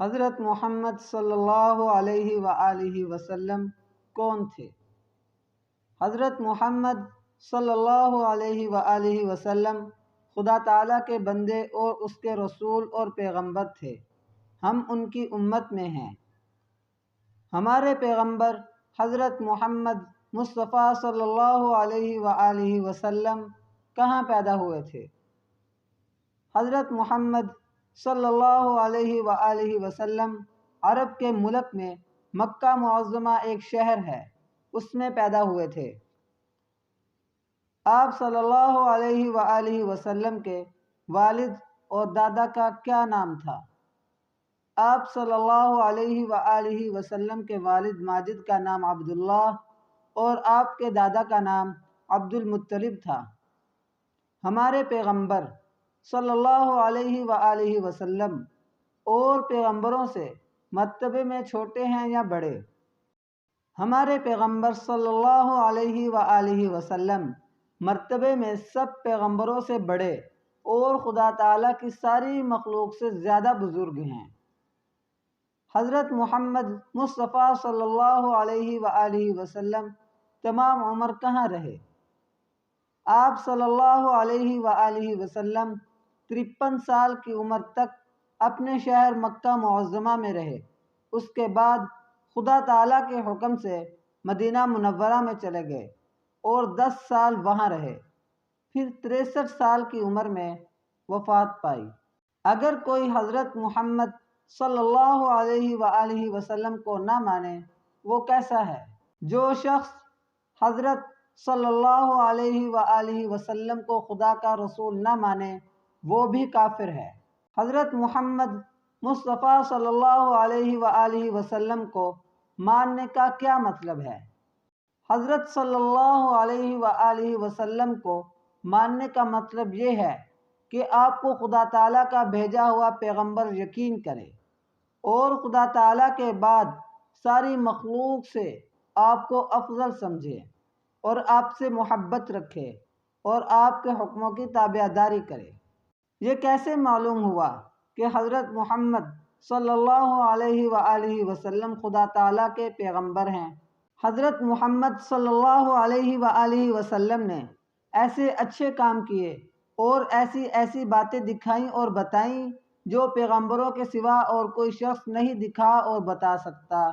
حضرت محمد صلی اللہ علیہ وآلہ وسلم کون تھے؟ حضرت محمد صلی اللہ علیہ وآلہ وسلم خدا تعالیٰ کے بندے اور اس کے رسول اور پیغمبر تھے۔ ہم ان کی امت میں ہیں۔ ہمارے پیغمبر حضرت محمد مصطفیٰ صلی اللہ علیہ وآلہ وسلم کہاں پیدا ہوئے تھے؟ حضرت محمد صلی اللہ علیہ وآلہ وسلم عرب کے ملک میں مکہ معظمہ ایک شہر ہے، اس میں پیدا ہوئے تھے۔ آپ صلی اللہ علیہ وآلہ وسلم کے والد اور دادا کا کیا نام تھا؟ آپ صلی اللہ علیہ وآلہ وسلم کے والد ماجد کا نام عبداللہ اور آپ کے دادا کا نام عبد المطلب تھا۔ ہمارے پیغمبر صلی اللہ علیہ وآلہ وسلم اور پیغمبروں سے مرتبے میں چھوٹے ہیں یا بڑے؟ ہمارے پیغمبر صلی اللہ علیہ وآلہ وسلم مرتبے میں سب پیغمبروں سے بڑے اور خدا تعالیٰ کی ساری مخلوق سے زیادہ بزرگ ہیں۔ حضرت محمد مصطفیٰ صلی اللہ علیہ وآلہ وسلم تمام عمر کہاں رہے؟ آپ صلی اللہ علیہ وآلہ وسلم 53 سال کی عمر تک اپنے شہر مکہ معظمہ میں رہے۔ اس کے بعد خدا تعالیٰ کے حکم سے مدینہ منورہ میں چلے گئے اور 10 سال وہاں رہے، پھر 63 سال کی عمر میں وفات پائی۔ اگر کوئی حضرت محمد صلی اللہ علیہ وآلہ وسلم کو نہ مانے وہ کیسا ہے؟ جو شخص حضرت صلی اللہ علیہ وآلہ وسلم کو خدا کا رسول نہ مانے وہ بھی کافر ہے۔ حضرت محمد مصطفیٰ صلی اللہ علیہ وآلہ وسلم کو ماننے کا کیا مطلب ہے؟ حضرت صلی اللہ علیہ وآلہ وسلم کو ماننے کا مطلب یہ ہے کہ آپ کو خدا تعالیٰ کا بھیجا ہوا پیغمبر یقین کرے اور خدا تعالیٰ کے بعد ساری مخلوق سے آپ کو افضل سمجھے اور آپ سے محبت رکھے اور آپ کے حکموں کی تابعداری کرے۔ یہ کیسے معلوم ہوا کہ حضرت محمد صلی اللہ علیہ وآلہ وسلم خدا تعالیٰ کے پیغمبر ہیں؟ حضرت محمد صلی اللہ علیہ وآلہ وسلم نے ایسے اچھے کام کیے اور ایسی باتیں دکھائیں اور بتائیں جو پیغمبروں کے سوا اور کوئی شخص نہیں دکھا اور بتا سکتا۔